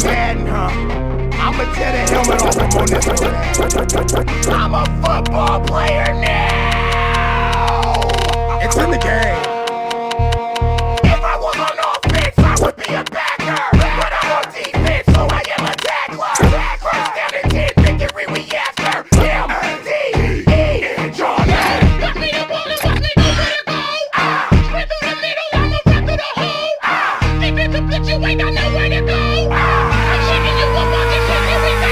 Madden, huh? I'ma tear the helmet off him on this one. I'm a football player now! It's in the game. If I was on offense, I would be a backer. But I'm on defense, so I am a tackler. First down and 10, victory we after. M-D-E, draw that. Got me the ball and watch me go for the goal. Straight through the middle, I'ma run through the hole. Think it's a bitch, you ain't got nowhere to go. I'm shaking you up on this shit, here we go.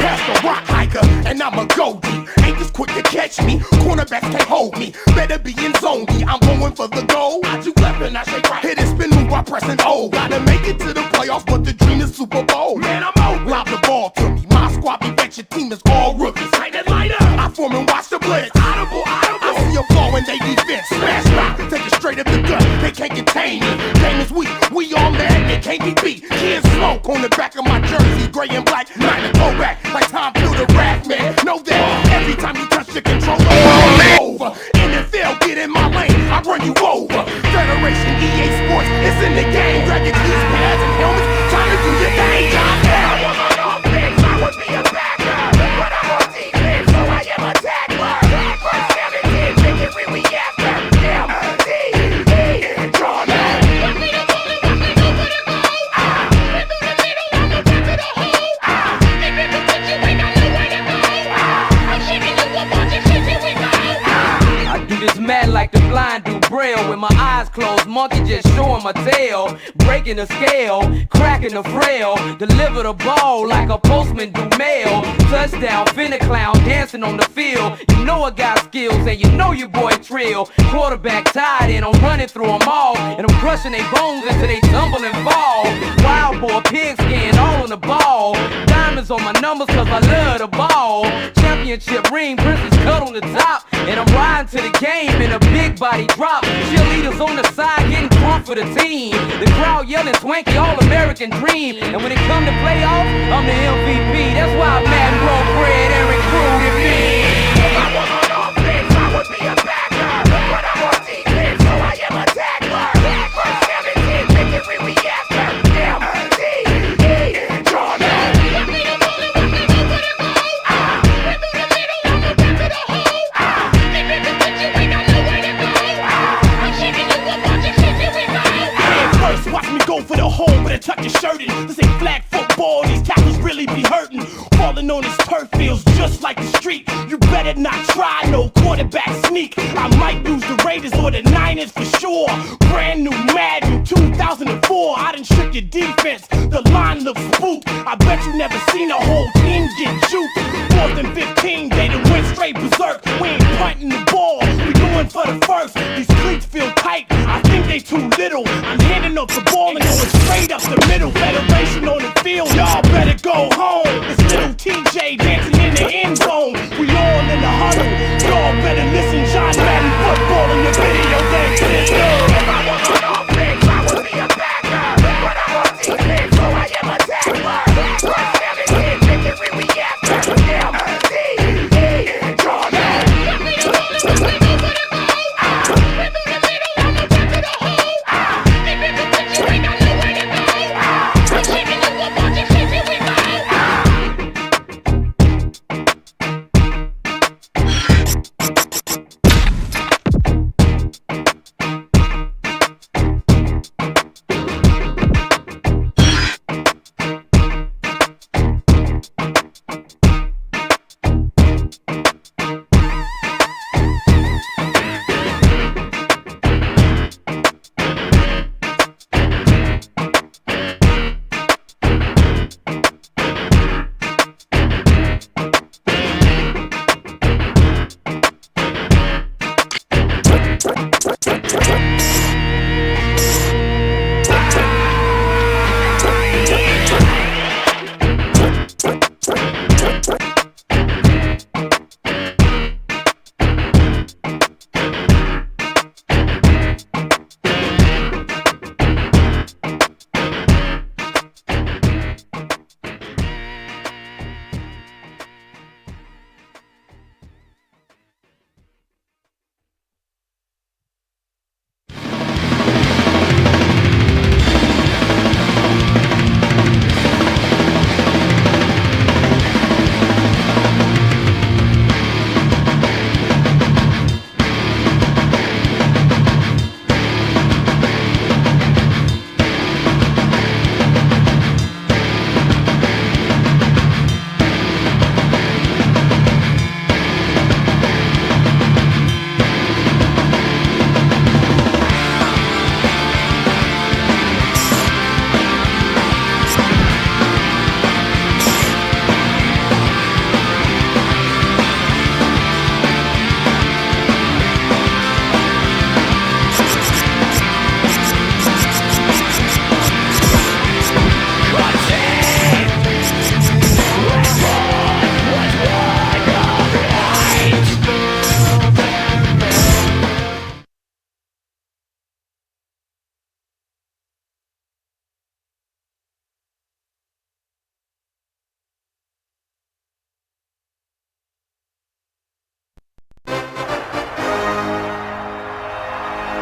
Pass the rock hiker, and I'ma go deep. Ain't just quick to catch me, cornerbacks can't hold me. Better be in zone D, I'm going for the goal. I do left and I shake right. Hit and spin move by pressing O. Gotta make it to the playoffs, but the dream is Super Bowl. Man, I'm out. Lob the ball to me. My squad be bet your team is all rookies. Light it, light up. I form and watch the blitz. Audible, audible. I see a flaw in they defense. Smash rock, take it straight up the gut. They can't contain me. Game is weak. We all mad, they can't be beat. Kids smoke on the back of my jersey, gray and black. Not a throwback, like Tom threw the rap, man. Know that every time you touch the controller, I'm over. NFL, get in my lane, I run you over. Federation, EA Sports, it's in the game. Grab your keys, pads, and helmets. Time to do your thing, John. I was on offense, I would be a backer. But I'm on defense, so I am a tackler. First down and 10, victory we after. M-D-E, draw that. Got me the ball and watch me go for the goal. Straight through the middle, I'ma run through the hole. Think it's a bitch, you ain't got nowhere to go. I'm shaking you up on this shit, here we go. I do this mad like the blind do braille. With my eyes closed, monkey just showing my tail. Breaking the scale, cracking the frail. Deliver the ball like a postman do mail. Touchdown, finna clown, dancing on the field. You know I got skills and you know your boy Trill. Quarterback tied and I'm running through them all. And I'm crushing they bones until they tumble and fall. Wild boy, pigskin, all on the ball. Diamonds on my numbers cause I love the ball. Championship ring, princess cut on the top. And I'm riding to the game in a big body drop. Cheerleaders on the side getting drunk for the team. The crowd yelling swanky, all-American dream. And when it come to playoffs, I'm the MVP. That's why Madden broke bread and recruited me. If I was on offense, I would be a backer. But I'm on defense, so I am a tackler. First down and 10, victory we after. M-D-E, draw that. Got me the ball and watch me go for the goal. Straight through the middle, I'ma run through the hole. Think it's a bitch, you ain't got nowhere to go. I'm shaking you up on this shit, here we go. Hands first, watch me go for the hole, but I tuck your shirt in. This ain't flag football, these tackles really be hurting. Falling on this turf feels just like the street. You better not try no quarterback sneak. I might lose the Raiders or the Niners for sure. Brand new Madden 2004. I done shook your defense, the line looks spooked. I bet you never seen a whole team get juked. 4th and 15, they done went straight berserk. We ain't punting the ball, we going for the first. These cleats feel tight, I think they too little. I'm handing up the ball and going straight up the middle. Federation on the field, y'all better go home. It's little TJ dancing in the end zone. We all in the huddle, y'all better listen. John Madden football in the video game. If I was on offense, I would be a backer. But I'm on defense, so I am a tackler. First down and 10, victory we after. M-D-E, draw that. Got me the ball and watch me go for the goal. Straight through the middle, I'ma run through the hole.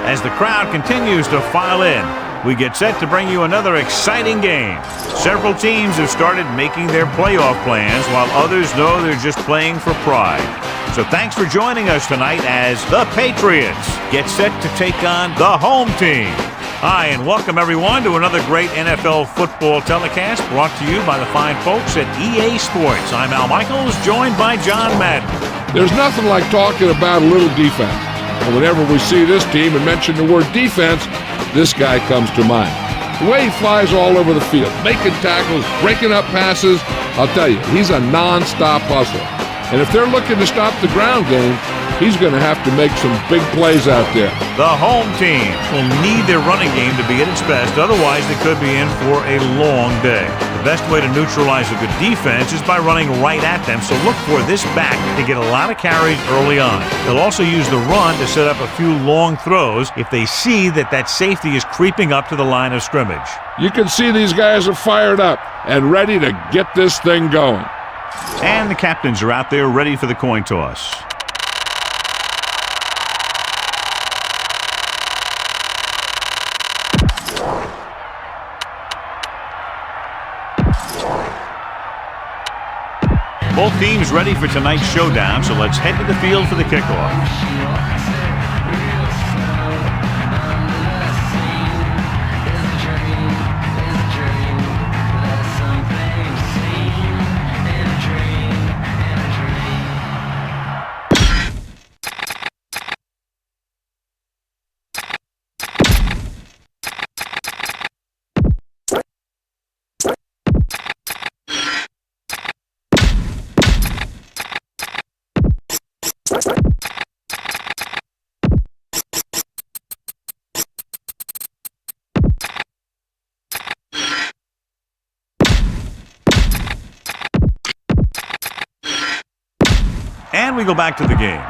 As the crowd continues to file in, we get set to bring you another exciting game. Several teams have started making their playoff plans, while others know they're just playing for pride. So thanks for joining us tonight as the Patriots get set to take on the home team. Hi, and welcome everyone to another great NFL football telecast brought to you by the fine folks at EA Sports. I'm Al Michaels, joined by John Madden. There's nothing like talking about a little defense. And whenever we see this team and mention the word defense, this guy comes to mind. The way he flies all over the field, making tackles, breaking up passes, I'll tell you, he's a non-stop hustler. And if they're looking to stop the ground game, he's going to have to make some big plays out there. The home team will need their running game to be at its best, otherwise they could be in for a long day. The best way to neutralize a good defense is by running right at them, so look for this back to get a lot of carries early on. They'll also use the run to set up a few long throws if they see that safety is creeping up to the line of scrimmage. You can see these guys are fired up and ready to get this thing going. And the captains are out there ready for the coin toss. Both teams ready for tonight's showdown, so let's head to the field for the kickoff. And we go back to the game.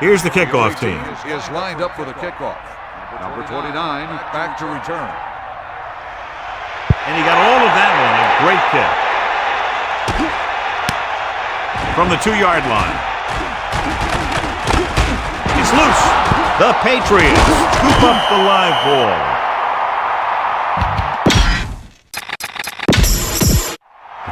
Here's the kickoff team. Is lined up for the kickoff. Number 29 back to return. And he got all of that one. A great kick. From the 2-yard line. It's loose. The Patriots scoop up the live ball.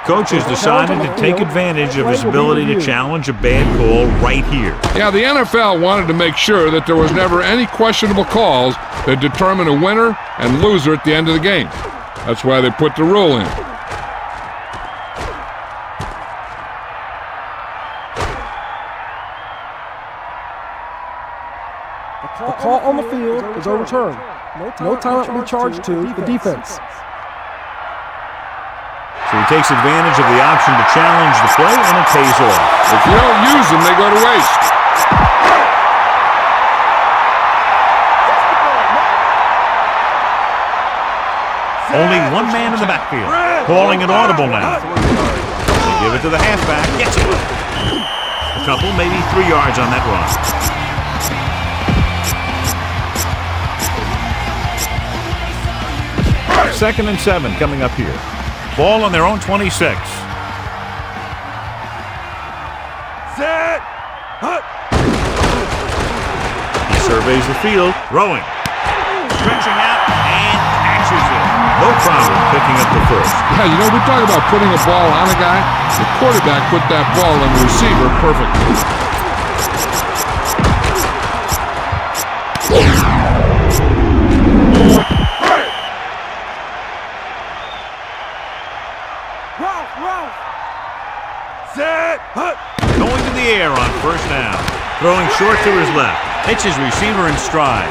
Coach has decided to take advantage of his ability to challenge a bad call right here. Yeah, the NFL wanted to make sure that there was never any questionable calls that determine a winner and loser at the end of the game. That's why they put the rule in. The call on the field is overturned. No time will be charged to the defense. So he takes advantage of the option to challenge the play, and it pays off. If you don't use them, they go to waste. Only one man in the backfield. Calling an audible now. They give it to the halfback. Gets it. A couple, maybe 3 yards on that run. Second and 7 coming up here. Ball on their own 26. Set. Hut. He surveys the field, throwing. Stretching out and catches it. No problem picking up the first. Yeah, you know, we talk about putting a ball on a guy. The quarterback put that ball on the receiver perfectly. Going to the air on first down. Throwing short to his left. Hits his receiver in stride.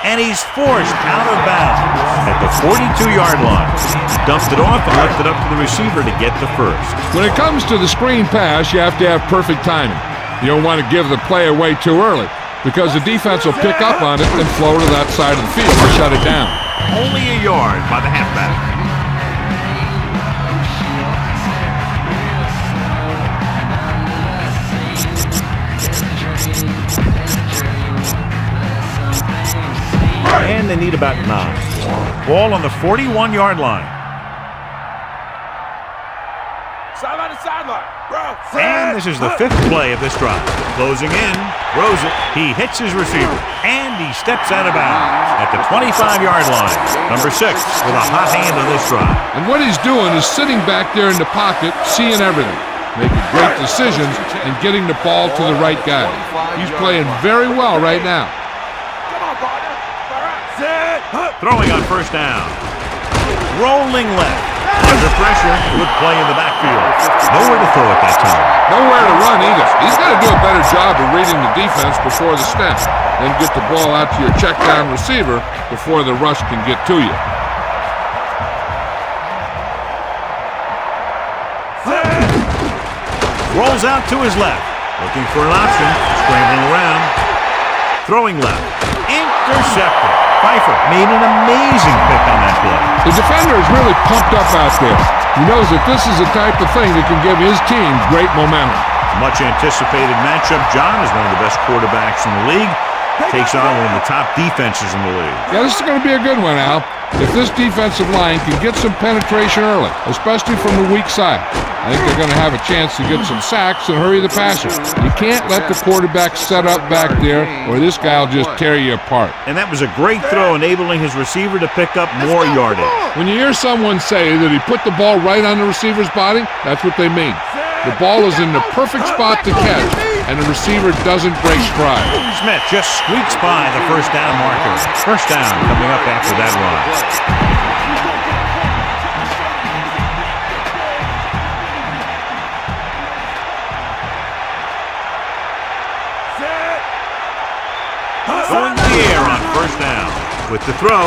And he's forced out of bounds at the 42-yard line. He dumped it off and left it up to the receiver to get the first. When it comes to the screen pass, you have to have perfect timing. You don't want to give the play away too early, because the defense will pick up on it and flow to that side of the field to shut it down. Only a yard by the halfback. And they need about 9. Ball on the 41-yard line. Side by the And this is the 5th play of this drive. Closing in, throws it, he hits his receiver, and he steps out of bounds at the 25-yard line. Number 6 with a hot hand on this drive. And what he's doing is sitting back there in the pocket, seeing everything, making great decisions, and getting the ball to the right guy. He's playing very well right now. Throwing on first down. Rolling left. Under pressure, good play in the backfield. Nowhere to throw at that time. Nowhere to run either. He's got to do a better job of reading the defense before the snap. Then get the ball out to your check down receiver before the rush can get to you. Rolls out to his left. Looking for an option. Scrambling around. Throwing left. Intercepted. Pfeiffer made an amazing pick on that play. The defender is really pumped up out there. He knows that this is the type of thing that can give his team great momentum. Much anticipated matchup. John is one of the best quarterbacks in the league. Takes on one of the top defenses in the league. Yeah, this is going to be a good one, Al. If this defensive line can get some penetration early, especially from the weak side, I think they're going to have a chance to get some sacks and hurry the passer. You can't let the quarterback set up back there or this guy will just tear you apart. And that was a great throw, enabling his receiver to pick up more yardage. When you hear someone say that he put the ball right on the receiver's body, that's what they mean. The ball is in the perfect spot to catch, and the receiver doesn't break stride. Smith just squeaks by the first down marker. First down coming up after that run. Going to the air on first down. With the throw.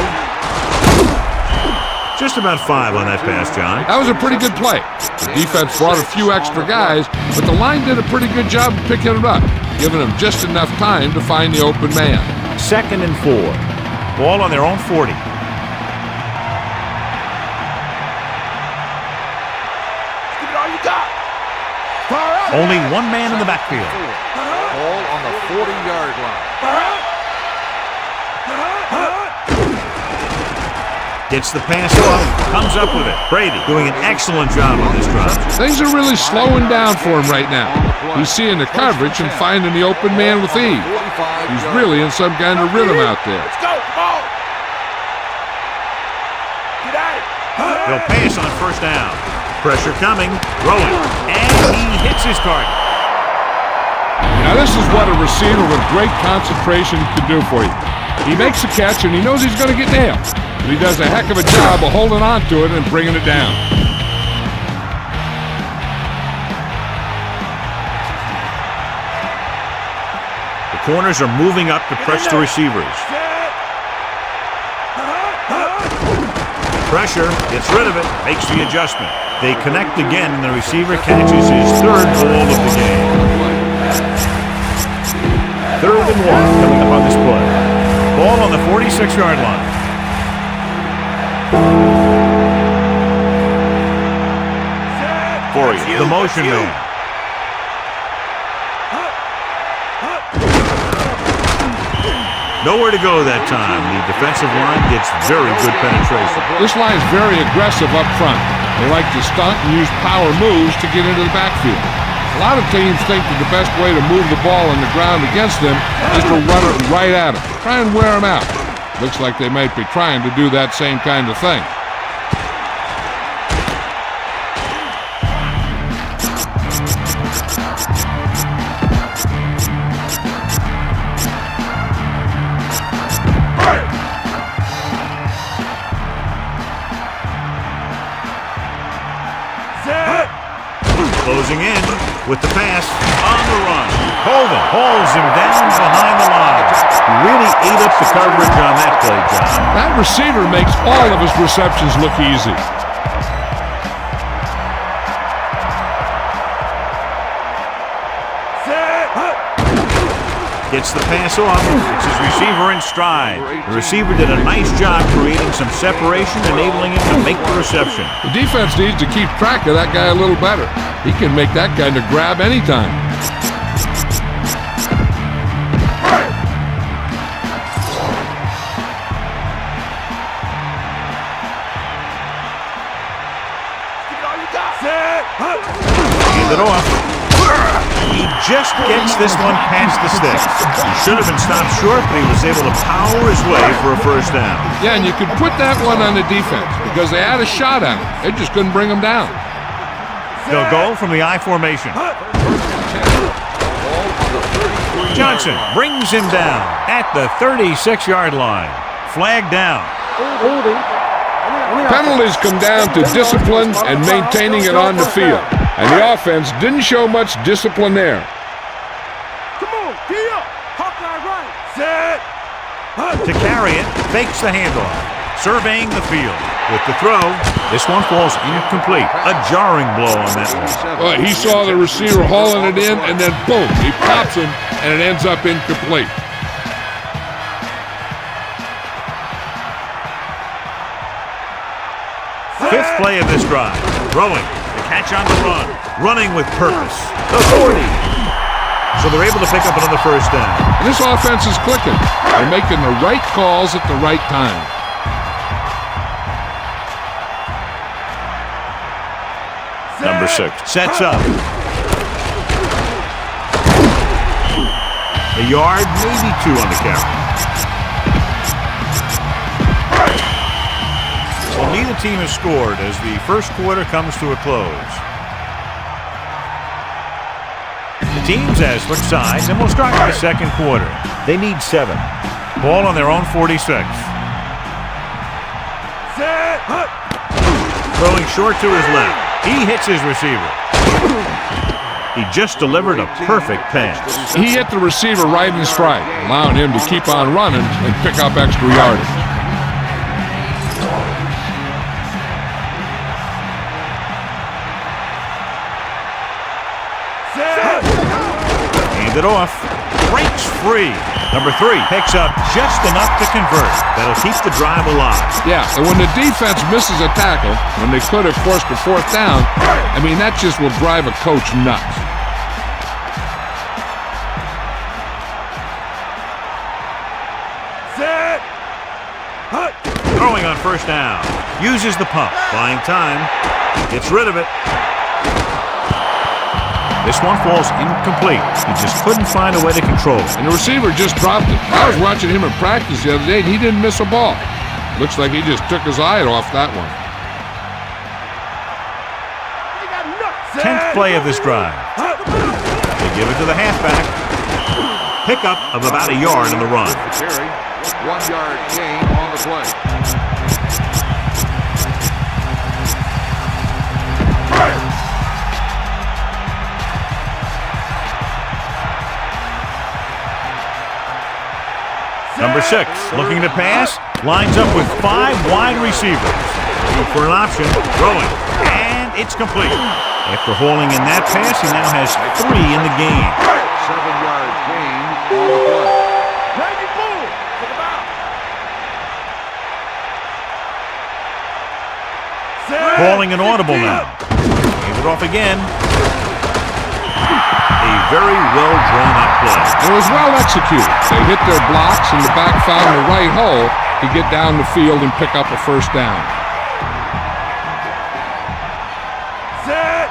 Just about 5 on that pass, John. That was a pretty good play. The defense brought a few extra guys, but the line did a pretty good job of picking it up, giving them just enough time to find the open man. 2nd and 4. Ball on their own 40. Only one man in the backfield. Ball on the 40-yard line. Gets the pass off, comes up with it. Brady doing an excellent job on this drive. Things are really slowing down for him right now. He's seeing the coverage and finding the open man with ease. He's really in some kind of rhythm out there. They'll pass on first down. Pressure coming, throwing, and he hits his target. Now this is what a receiver with great concentration can do for you. He makes a catch and he knows he's going to get nailed. But he does a heck of a job of holding on to it and bringing it down. The corners are moving up to press the receivers. Pressure, gets rid of it, makes the adjustment. They connect again and the receiver catches his 3rd ball of the game. 3rd and 1 coming up on this play. Ball on the 46-yard line. For you, the motion man. Nowhere to go that time. The defensive line gets very good penetration. This line's very aggressive up front. They like to stunt and use power moves to get into the backfield. A lot of teams think that the best way to move the ball on the ground against them is to run it right at them. Try and wear them out. Looks like they might be trying to do that same kind of thing. Closing in with the pass on the run. Colvin hauls him down behind the line. Really ate up the coverage on that play, John. That receiver makes all of his receptions look easy. Gets the pass off. It's his receiver in stride. The receiver did a nice job creating some separation, enabling him to make the reception. The defense needs to keep track of that guy a little better. He can make that kind of grab anytime. just gets this one past the sticks. He should have been stopped short, but he was able to power his way for a first down. Yeah, and you could put that one on the defense because they had a shot at him. They just couldn't bring him down. They'll go from the I formation. Johnson brings him down at the 36-yard line. Flag down. Penalties come down to discipline and maintaining it on the field. And the offense didn't show much discipline there. Come on, gee up. Hawkeye right. Set. To carry it, fakes the handoff. Surveying the field. With the throw, this one falls incomplete. A jarring blow on that one. Well, he saw the receiver hauling it in, and then boom, he pops him, and it ends up incomplete. Fifth play of this drive. Throwing. The catch on the run. Running with purpose. The 40. So they're able to pick up another first down. And this offense is clicking. They're making the right calls at the right time. Number 6 sets up. A yard, maybe 2 on the carry. Well, neither team has scored as the first quarter comes to a close. The teams have switched sides, and we'll start with the second quarter. They need 7. Ball on their own 46. Throwing short to his left. He hits his receiver. He just delivered a perfect pass. He hit the receiver right in stride, allowing him to keep on running and pick up extra yardage. Hand it off. Breaks free. Number 3 picks up just enough to convert. That'll keep the drive alive. Yeah, and when the defense misses a tackle, when they could have forced a fourth down, I mean, that just will drive a coach nuts. Set. Throwing on first down. Uses the pump. Buying time. Gets rid of it. This one falls incomplete. He just couldn't find a way to control it. And the receiver just dropped it. I was watching him in practice the other day, and he didn't miss a ball. Looks like he just took his eye off that one. 10th play of this drive. They give it to the halfback. Pickup of about a yard in the run. Carry. 1-yard gain on the play. Number 6, looking to pass, lines up with 5 wide receivers. Looking for an option, throwing, and it's complete. After hauling in that pass, he now has 3 in the game. 7-yard gain on the play. Ready, move. Take him out. Set. Calling an audible now. Hand it off again. A very well-drawn-up play. It was well executed. They hit their blocks, and the back found the right hole to get down the field and pick up a first down. Set.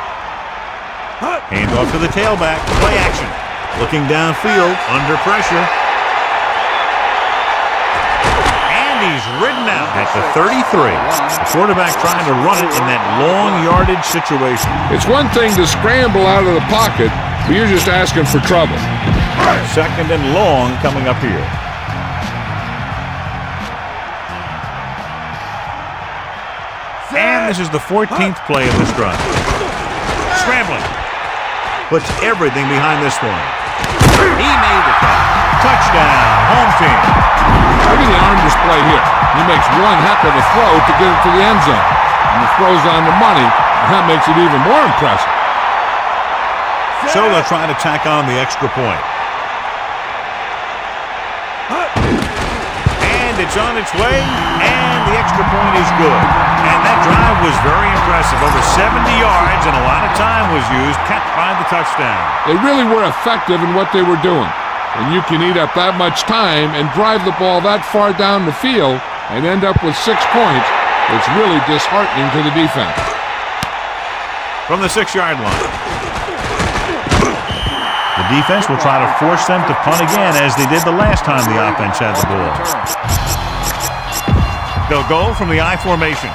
Hand off to the tailback. Play action. Looking downfield, under pressure. And he's ridden out at the 33. The quarterback trying to run it in that long yardage situation. It's one thing to scramble out of the pocket, but you're just asking for trouble. Second and long coming up here. And this is the 14th play of this drive. Scrambling. Puts everything behind this one. He made the cut. Touchdown, home team. Look at the arm display here. He makes one heck of a throw to get it to the end zone. And the throw's on the money, and that makes it even more impressive. So they'll try to tack on the extra point. And it's on its way, and the extra point is good. And that drive was very impressive. Over 70 yards, and a lot of time was used, capped by the touchdown. They really were effective in what they were doing. And you can eat up that much time and drive the ball that far down the field and end up with 6 points. It's really disheartening to the defense. From the 6-yard line. The defense will try to force them to punt again, as they did the last time the offense had the ball. They'll go from the I formation.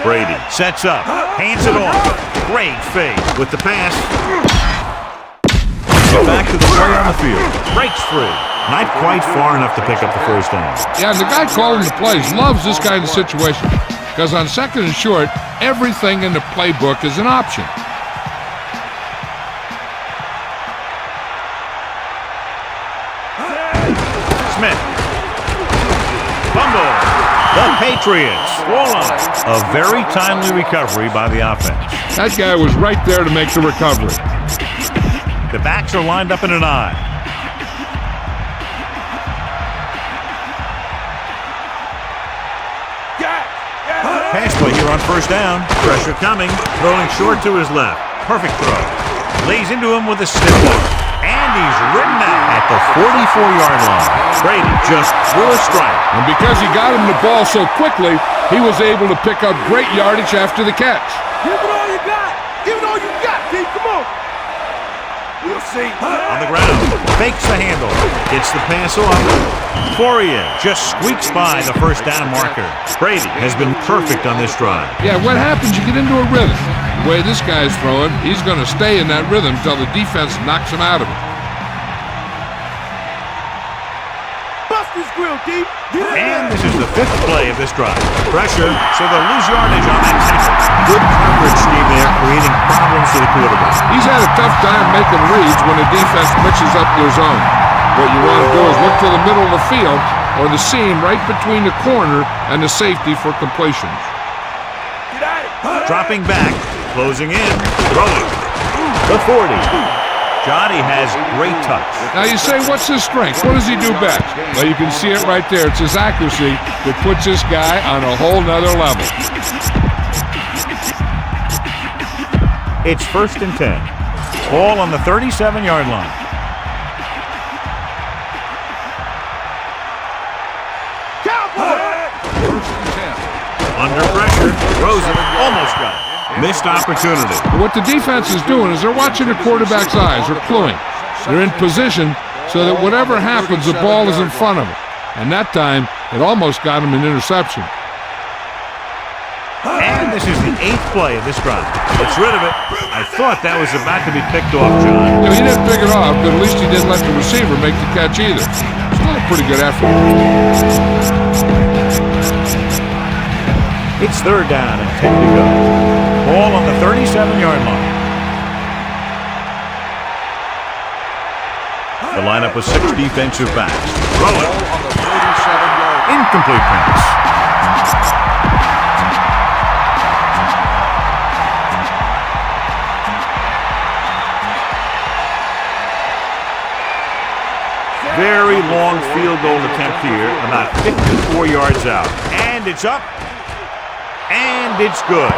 Brady sets up, hands it off. Great fake with the pass. Back to the play on the field. Breaks free. Not quite far enough to pick up the first down. Yeah, the guy calling the plays loves this kind of situation because on second and short, everything in the playbook is an option. Smith. Fumble. The Patriots. A very timely recovery by the offense. That guy was right there to make the recovery. The backs are lined up in an I. Pass play here on first down. Pressure coming. Throwing short to his left. Perfect throw. Lays into him with a stiff one. And he's ridden out at the 44-yard line. Brady just threw a strike. And because he got him the ball so quickly, he was able to pick up great yardage after the catch. Give it all you got. Give it all you got, D. Come on. We'll see. On the ground. Fakes the handle. Gets the pass off. Fourier just squeaks by the first down marker. Brady has been perfect on this drive. Yeah, what happens, you get into a rhythm. The way this guy's throwing, he's going to stay in that rhythm until the defense knocks him out of it. Bust this grill, D. And this is the fifth play of this drive. Pressure, so they'll lose yardage on that tackle. Good coverage scheme there, creating problems for the quarterback. He's had a tough time making reads when the defense mixes up their zone. What you want to do is look to the middle of the field or the seam right between the corner and the safety for completions. Dropping back, closing in, throwing. The 40. Johnny has great touch. Now you say, what's his strength? What does he do best? Well, you can see it right there. It's his accuracy that puts this guy on a whole nother level. It's 1st and 10. Ball on the 37-yard line. Under pressure, throws it, almost got it. Missed opportunity. What the defense is doing is they're watching the quarterback's eyes. They're cluing. They're in position so that whatever happens, the ball is in front of them. And that time, it almost got him an interception. And this is the 8th play of this drive. Gets rid of it. I thought that was about to be picked off, John. Yeah, he didn't pick it off, but at least he didn't let the receiver make the catch either. Still a pretty good effort. It's 3rd down and 10 to go. Ball on the 37-yard line. The lineup with 6 defensive backs. Throw it. Incomplete pass. Very long field goal attempt here, about 54 yards out. And it's up. And it's good.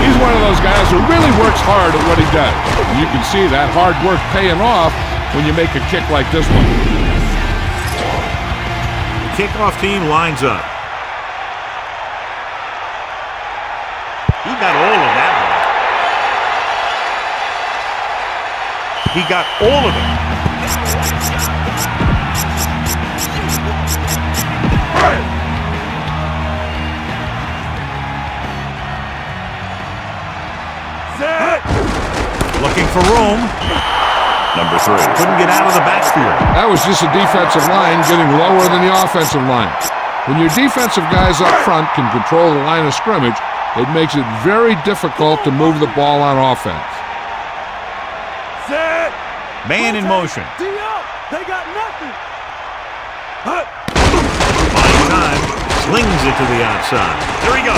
He's one of those guys who really works hard at what he does. And you can see that hard work paying off when you make a kick like this one. The kickoff team lines up. He got all of that one. He got all of it. Looking for room. Number 3. Couldn't get out of the backfield. That was just a defensive line getting lower than the offensive line. When your defensive guys up front can control the line of scrimmage, it makes it very difficult to move the ball on offense. Man in motion. They got nothing. Buying time. Slings it to the outside. There we go.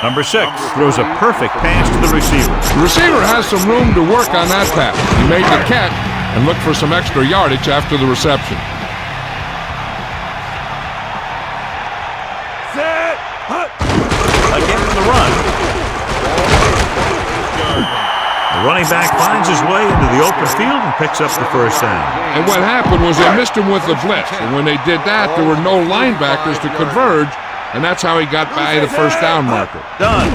Number 6 throws a perfect pass to the receiver. The receiver has some room to work on that pass. He made the catch and looked for some extra yardage after the reception. Again in the run. The running back finds his way into the open field and picks up the first down. And what happened was they missed him with the blitz. And when they did that, there were no linebackers to converge, and that's how he got by the first down marker. Done.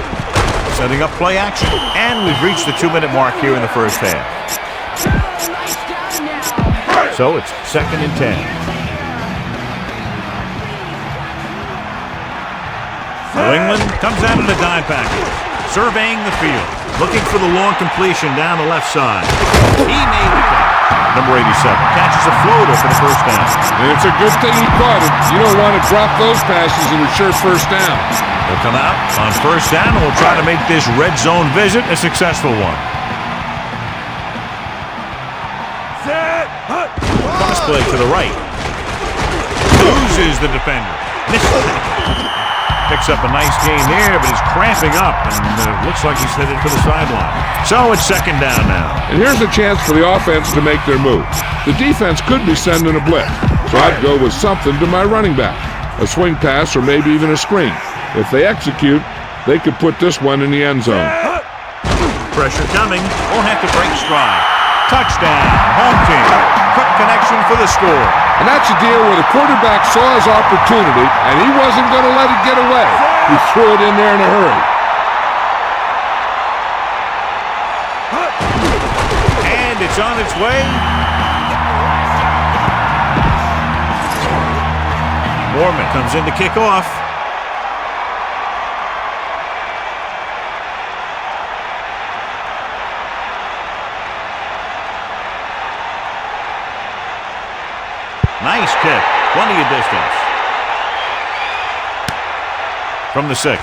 Setting up play action, and we've reached the 2-minute mark here in the first half. So it's 2nd and 10. New England comes out in the dime package, surveying the field, looking for the long completion down the left side. He made the catch. Number 87 catches a floater for the first down. And it's a good thing he caught it. You don't want to drop those passes in a sure first down. They'll come out on first down, and we'll try to make this red zone visit a successful one. Cross play to the right. Loses the defender. Misses it. Picks up a nice gain there, but he's cramping up, and looks like he's headed for the sideline. So it's 2nd down now. And here's a chance for the offense to make their move. The defense could be sending a blitz, so I'd go with something to my running back. A swing pass or maybe even a screen. If they execute, they could put this one in the end zone. Pressure coming. We'll have to break stride. Touchdown, home team. Quick connection for the score. And that's a deal where the quarterback saw his opportunity, and he wasn't going to let it get away. He threw it in there in a hurry. And it's on its way. Mormon comes in to kick off. Nice kick. Plenty of distance. From the 6.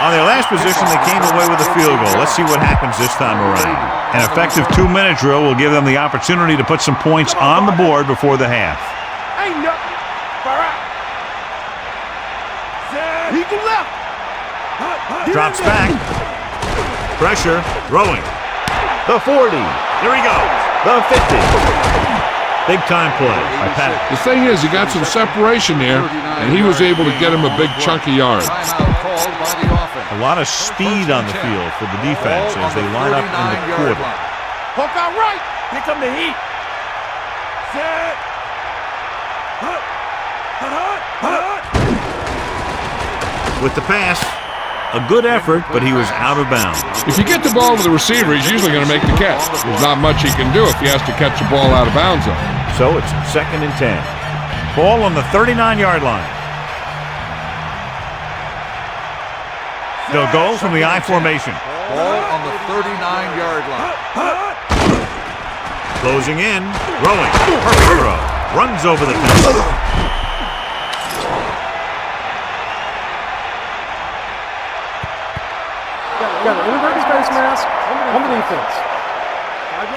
On their last position, they came away with a field goal. Let's see what happens this time around. An effective 2-minute drill will give them the opportunity to put some points on the board before the half. Ain't nothing. Far out. He can left. Drops back. Pressure. Throwing. The 40. Here he goes. The 50. Big time play by Pat. The thing is, he got some separation there, and he was able to get him a big chunk of yards. A lot of speed on the field for the defense as they line up in the quarter. Hook out right. Here come the heat. Set. With the pass, a good effort, but he was out of bounds. If you get the ball to the receiver, he's usually going to make the catch. There's not much he can do if he has to catch the ball out of bounds, though. So it's 2nd and 10. Ball on the 39-yard line. They'll go from the I formation. Ball on the 39-yard line. Closing in, throwing. Perfect throw. Runs over the fence. Got an inadvertent face mask on the defense.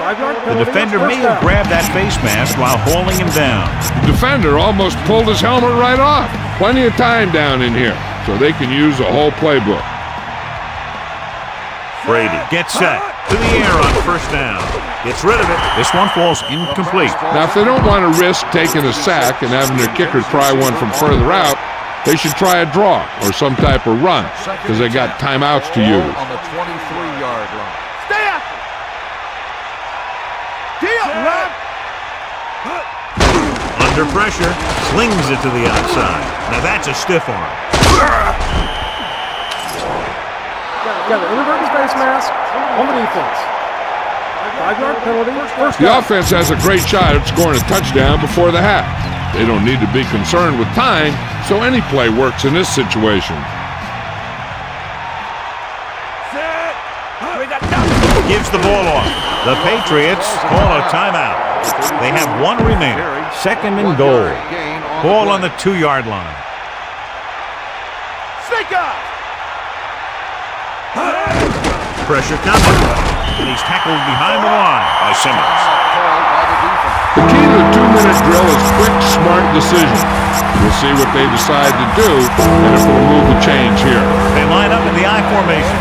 5-yard penalty. The defender may have grabbed that face mask while hauling him down. The defender almost pulled his helmet right off. Plenty of time down in here, so they can use the whole playbook. Brady gets set to the air on first down. Gets rid of it. This one falls incomplete. Now, if they don't want to risk taking a sack and having their kicker try one from further out, they should try a draw or some type of run because they got timeouts to use. On the 23-yard line. Stay after. Deal, run. Under pressure, slings it to the outside. Now that's a stiff arm. Got an inadvertent face mask on the defense. 5-yard penalty. First The down. offense has a great shot at scoring a touchdown before the half. They don't need to be concerned with time, so any play works in this situation. Gives the ball off. The Patriots call a timeout. They have one remaining. 2nd and goal. Ball on the 2-yard line. Snake up. Pressure coming. And he's tackled behind the line by Simmons. The key to the 2-minute drill is quick, smart decisions. We'll see what they decide to do and if we'll move the change here. They line up in the I formation.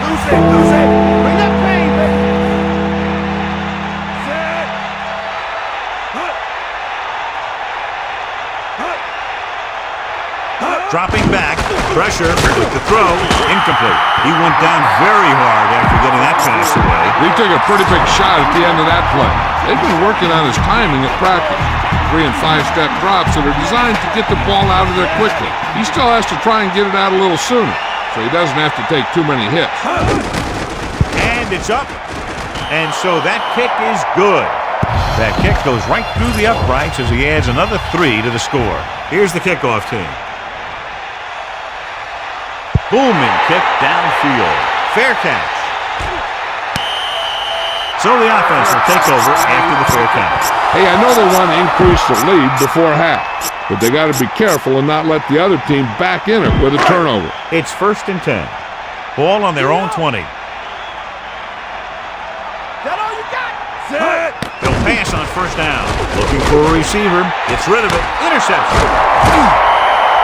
Loose it, loose it. Bring that pain, baby. Set. Dropping back. Pressure with the throw, incomplete. He went down very hard after getting that pass away. He took a pretty big shot at the end of that play. They've been working on his timing at practice. 3- and 5-step drops that are designed to get the ball out of there quickly. He still has to try and get it out a little sooner, so he doesn't have to take too many hits. And it's up. And so that kick is good. That kick goes right through the uprights as he adds another 3 to the score. Here's the kickoff team. Booming kick downfield. Fair catch. So the offense will take over after the fair catch. Hey, I know they want to increase the lead before half, but they got to be careful and not let the other team back in it with a turnover. It's 1st and 10. Ball on their own 20. That all you got? Set. They'll pass on 1st down. Looking for a receiver. Gets rid of it. Interception.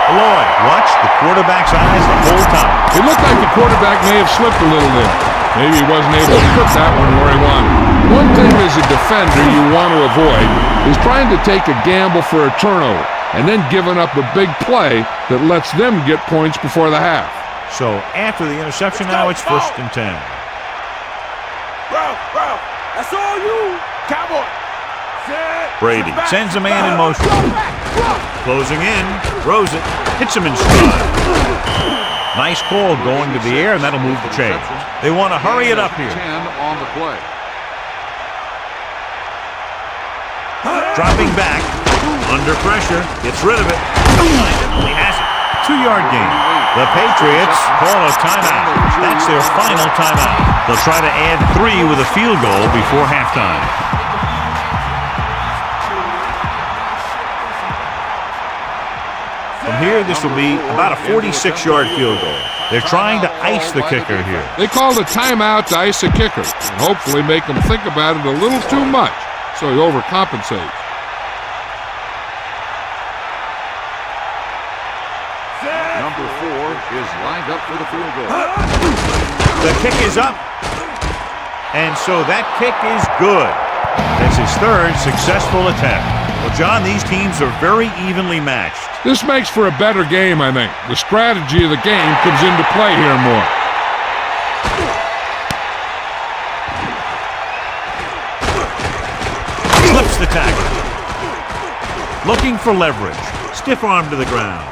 Lloyd watched the quarterback's eyes the whole time. It looked like the quarterback may have slipped a little there. Maybe he wasn't able to put that one where he wanted. One thing as a defender you want to avoid is trying to take a gamble for a turnover and then giving up a big play that lets them get points before the half. So after the interception now, it's 1st and 10. Bro, that's all you. Cowboy. Set. Brady sends a man in motion. Closing in, throws it, hits him in stride. Nice call going to the air, and that'll move the chains. They want to hurry it up here. 10 on the play. Dropping back, under pressure, gets rid of it. He has it. 2-yard gain. The Patriots call a timeout. That's their final timeout. They'll try to add 3 with a field goal before halftime. From here, this will be about a 46-yard field goal. They're trying to ice the kicker here. They called a timeout to ice a kicker and hopefully make him think about it a little too much so he overcompensates. Number 4 is lined up for the field goal. The kick is up. And so that kick is good. That's his 3rd successful attempt. Well, John, these teams are very evenly matched. This makes for a better game, I think. The strategy of the game comes into play here more. Slips the tackle. Looking for leverage. Stiff arm to the ground.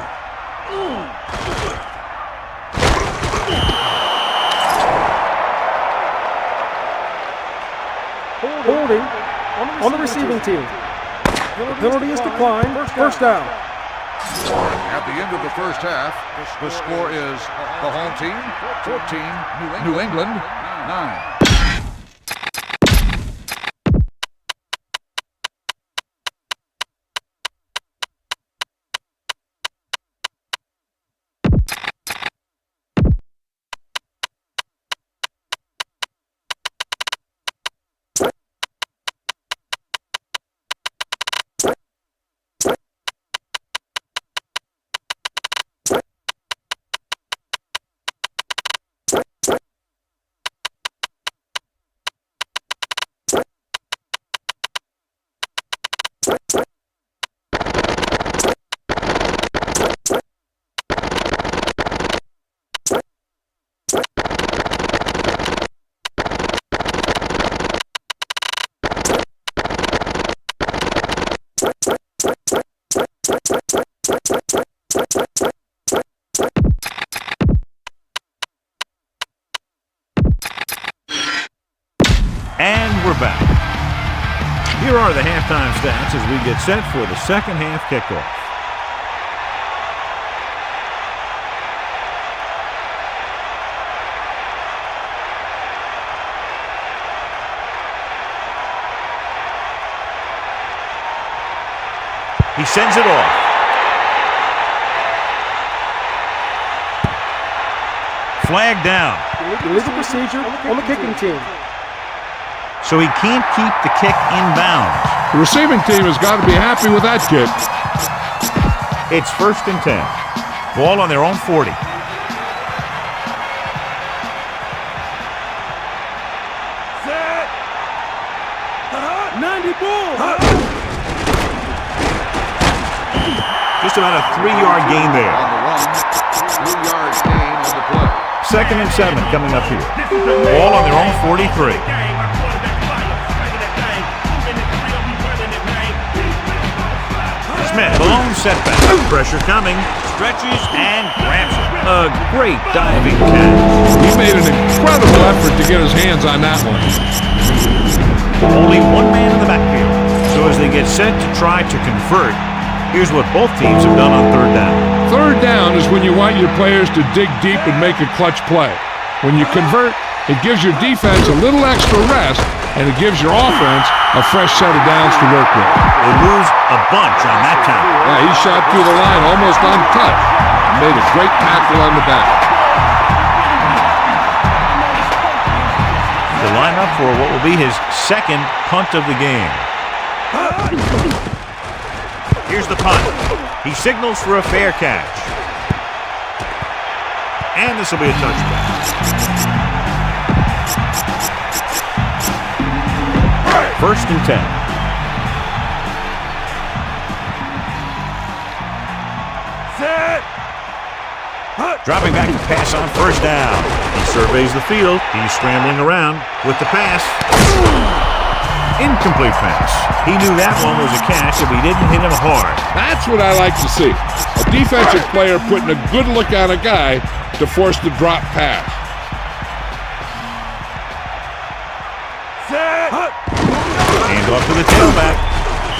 Holding on the receiving team. The penalty is declined. 1st down. At the end of the first half, the score is the home team 14, New England 9. And we're back. Here are the halftime stats as we get set for the second half kickoff. He sends it off. Flag down. Illegal procedure on the kicking team. So he can't keep the kick in bounds. The receiving team has got to be happy with that kick. It's 1st and 10. Ball on their own 40. Set. 90 bull. Just about a 3-yard gain there. On the run 3-yard gain on the play. 2nd and 7 coming up here. Ball on their own 43. Smith, the lone setback. Pressure coming. Stretches and grabs it. A great diving catch. He made an incredible effort to get his hands on that one. Only one man in the backfield. So as they get set to try to convert, here's what both teams have done on 3rd down. 3rd down is when you want your players to dig deep and make a clutch play. When you convert, it gives your defense a little extra rest, and it gives your offense a fresh set of downs to work with. They lose a bunch on that time. Yeah, he shot through the line almost untouched and made a great tackle on the back. To line up for what will be his 2nd punt of the game. Here's the punt. He signals for a fair catch. And this will be a touchback. First and 10. Dropping back to pass on 1st down. He surveys the field. He's scrambling around with the pass. Incomplete pass. He knew that one was a catch if he didn't hit him hard. That's what I like to see. A defensive player putting a good look on a guy to force the drop pass. Hand off to the tailback.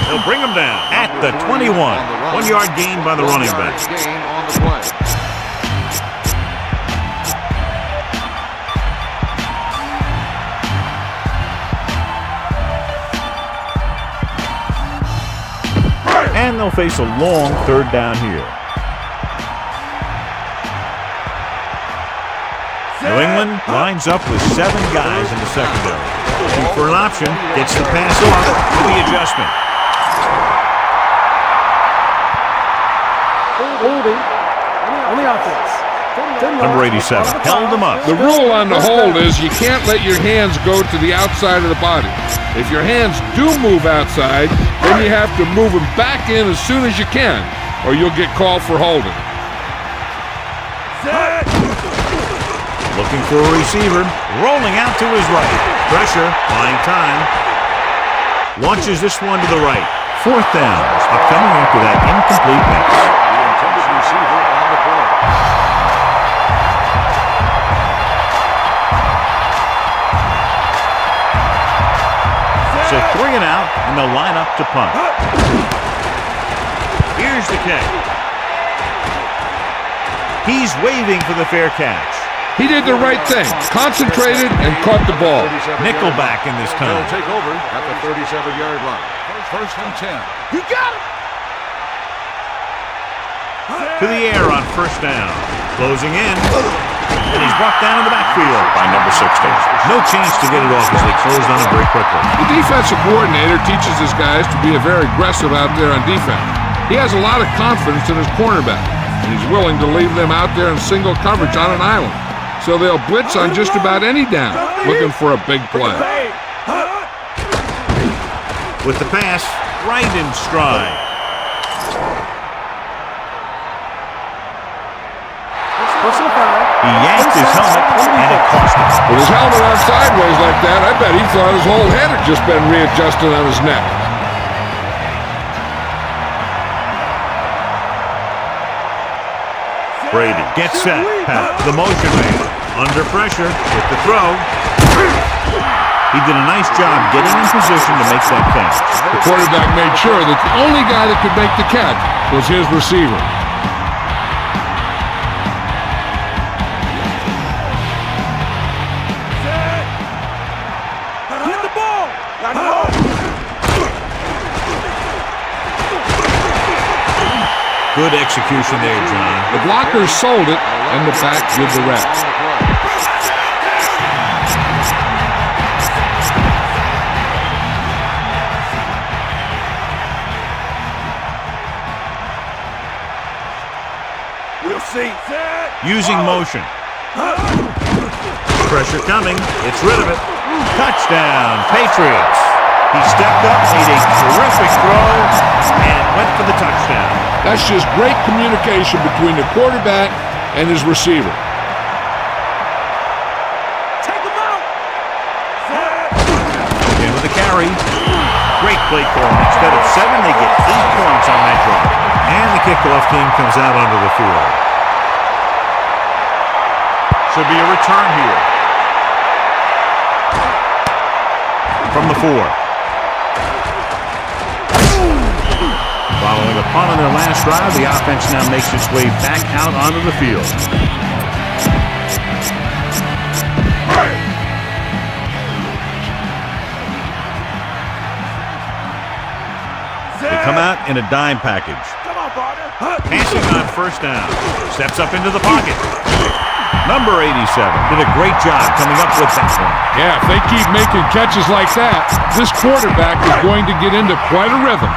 They'll bring him down at the 21. 1-yard gain by the running back. Gain on the play. And they'll face a long 3rd down here. New England lines up with 7 guys in the secondary. Looking for an option. Gets the pass off with the adjustment. Holding on the offense. Number 87 held him up. The rule on the hold is you can't let your hands go to the outside of the body. If your hands do move outside, then you have to move them back in as soon as you can, or you'll get called for holding. Looking for a receiver. Rolling out to his right. Pressure. Buying time. Launches this one to the right. 4th down. Upcoming after that incomplete pass. The intense receiver on the play. So 3 and out, and they'll line up to punt. Here's the kick. He's waving for the fair catch. He did the right thing, concentrated and caught the ball. Nickelback in this time. They'll take over at the 37-yard line. First and 10. You got him! To the air on 1st down. Closing in. And he's brought down in the backfield by number 16. No chance to get it off as they closed on him very quickly. The defensive coordinator teaches his guys to be very aggressive out there on defense. He has a lot of confidence in his cornerback, and he's willing to leave them out there in single coverage on an island. So they'll blitz on just about any down, looking for a big play. With the pass, right in stride. He yanked his helmet, and it cost him. With his helmet on sideways like that, I bet he thought his whole head had just been readjusted on his neck. Brady gets set. Pat, the motion man. Under pressure with the throw. He did a nice job getting in position to make that catch. The quarterback made sure that the only guy that could make the catch was his receiver. Good execution there, John. The blockers sold it, and the back did the rest. We'll see. Using motion. Pressure coming. It's rid of it. Touchdown, Patriots. He stepped up, made a terrific throw, and went for the touchdown. That's just great communication between the quarterback and his receiver. Take him out. In with the carry. Great play call. Instead of 7, they get 8 points on that drive. And the kickoff team comes out onto the field. Should be a return here. From the 4. Following a punt on their last drive, the offense now makes its way back out onto the field. They come out in a dime package. Come on, partner. Passing on first down. Steps up into the pocket. Number 87 did a great job coming up with that one. Yeah, if they keep making catches like that, this quarterback is going to get into quite a rhythm.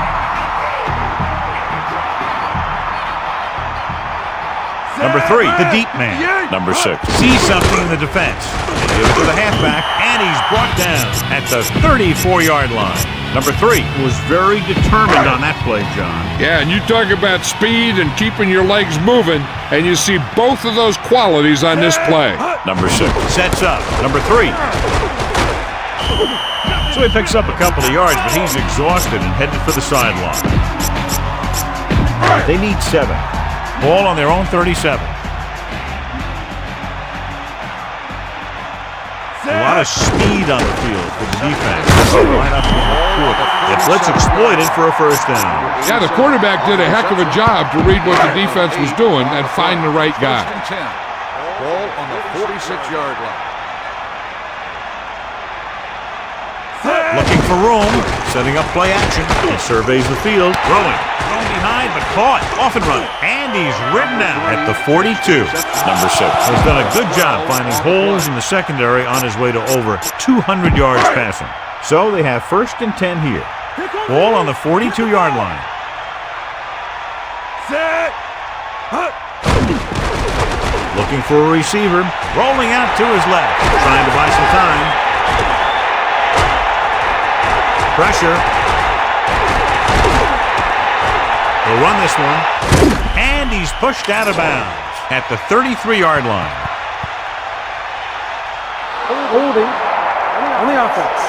Number 3, the deep man. Number 6 sees something in the defense. Gives it to the halfback, and he's brought down at the 34-yard line. Number 3 was very determined on that play, John. Yeah, and you talk about speed and keeping your legs moving, and you see both of those qualities on this play. Number 6 sets up. Number 3. So he picks up a couple of yards, but he's exhausted and headed for the sideline. They need 7. Ball on their own 37. A lot of speed on the field for the defense. Line up in the quarter. If blitz exploited for a first down. Yeah, the quarterback did a heck of a job to read what the defense was doing and find the right guy. First and 10. Ball on the 46-yard line. Looking for room, setting up play action. He surveys the field, throwing. Thrown behind, but caught, off and running. And he's ridden out at the 42. Number 6 has done a good job finding holes in the secondary on his way to over 200 yards passing. So they have first and 10 here. Ball on the 42-yard line. Looking for a receiver, rolling out to his left, trying to buy some time. Pressure. He'll run this one. And he's pushed out of bounds at the 33-yard line. Holding on the offense.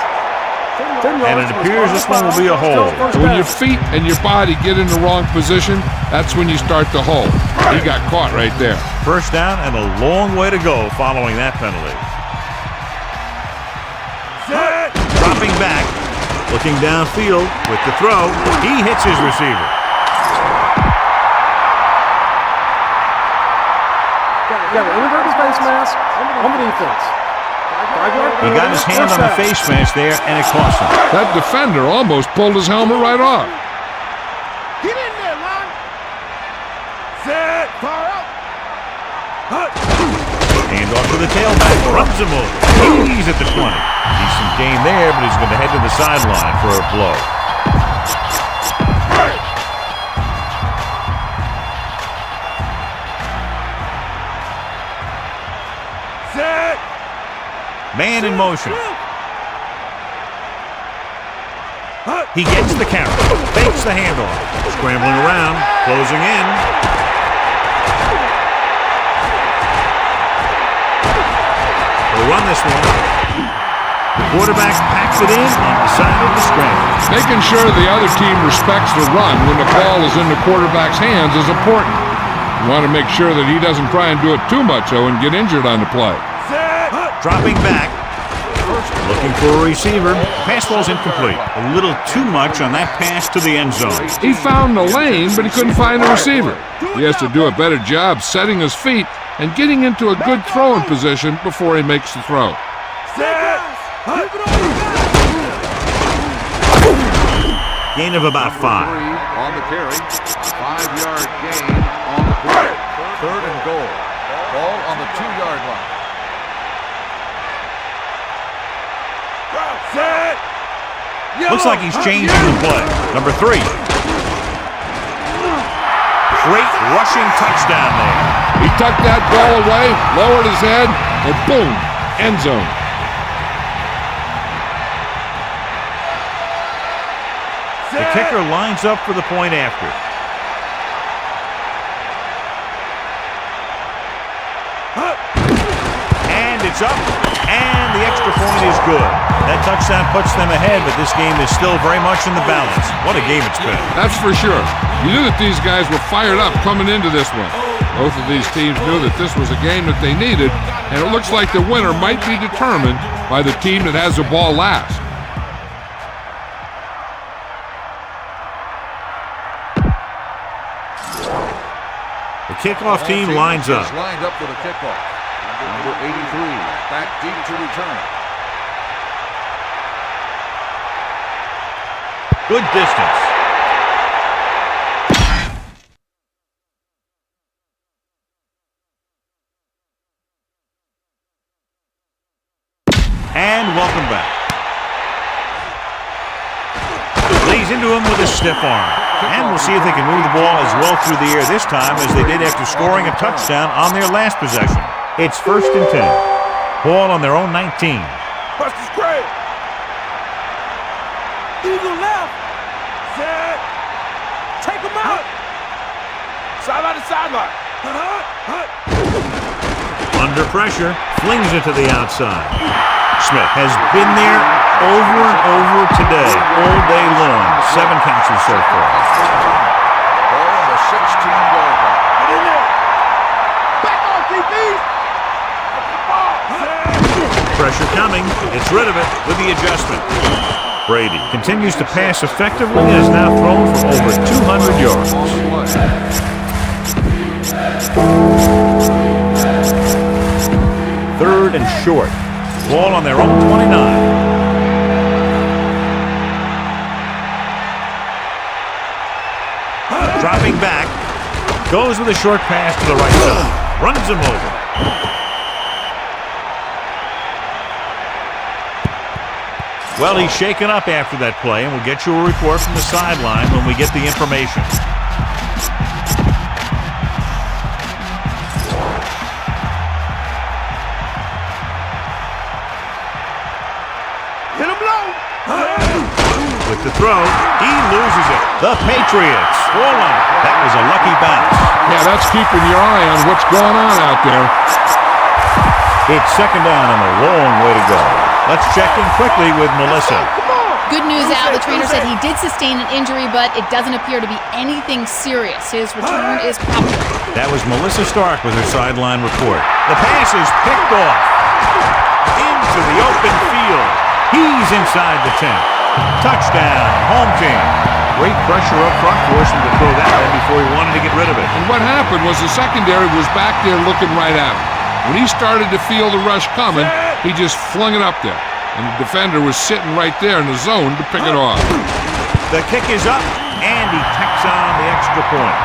10 yards. And it appears this one will be a hold. So when your feet and your body get in the wrong position, that's when you start to hold. He got caught right there. First down and a long way to go following that penalty. Dropping back, looking downfield with the throw. He hits his receiver. Yeah, the inverted face mask on the defense. He got his hand on the face mask there, and it cost him. That defender almost pulled his helmet right off. Get in there, Lon. Set. Fire up. Hand off to the tailback, runs him over. He's at the 20. Decent gain there, but he's going to head to the sideline for a blow. Set. Man in motion. He gets the carry, fakes the handoff, scrambling around, closing in. He'll run this one. The quarterback packs it in and decided to scramble. Making sure the other team respects the run when the ball is in the quarterback's hands is important. You want to make sure that he doesn't try and do it too much, though, and get injured on the play. Dropping back. Looking for a receiver. Pass ball's incomplete. A little too much on that pass to the end zone. He found the lane, but he couldn't find the receiver. He has to do a better job setting his feet and getting into a good throwing position before he makes the throw. Gain of about 5. On the carry. 5-yard gain on the play. Third and goal. Ball on the 2-yard line. Looks like he's changing the play. Number 3. Great rushing touchdown there. He tucked that ball away, lowered his head, and boom, end zone. kicker lines up for the point after. And it's up, and the extra point is good. That touchdown puts them ahead, but this game is still very much in the balance. What a game it's been. That's for sure. You knew that these guys were fired up coming into this one. Both of these teams knew that this was a game that they needed, and it looks like the winner might be determined by the team that has the ball last. The kickoff team lines up. Lined up for the kickoff. Number 83, back deep to return. Good distance. And welcome back. Lays into him with a stiff arm. And we'll see if they can move the ball as well through the air this time as they did after scoring a touchdown on their last possession. It's 1st and 10. Ball on their own 19. Press the spread. Eagle left. Set. Take him out. Sideline to sideline. Under pressure, flings it to the outside. Smith has been there over and over today, all day long. 7 catches so far. Ball on the 16-yard line. Get in there. Back on, DB. Pressure coming. It's rid of it with the adjustment. Brady continues to pass effectively and has now thrown for over 200 yards. 3rd and short. Ball on their own 29. Dropping back. Goes with a short pass to the right side. Runs him over. Well, he's shaken up after that play, and we'll get you a report from the sideline when we get the information. Hit him low. With the throw, he loses it. The Patriots fall on it. That was a lucky bounce. Yeah, that's keeping your eye on what's going on out there. It's 2nd down and a long way to go. Let's check in quickly with Melissa. Good news, Al. The trainer said he did sustain an injury, but it doesn't appear to be anything serious. His return is probable. That was Melissa Stark with her sideline report. The pass is picked off into the open field. He's inside the 10. Touchdown, home team. Great pressure up front, forced him to throw that in before he wanted to get rid of it. And what happened was the secondary was back there looking right at him. When he started to feel the rush coming, he just flung it up there. And the defender was sitting right there in the zone to pick it off. The kick is up, and he tacks on the extra point.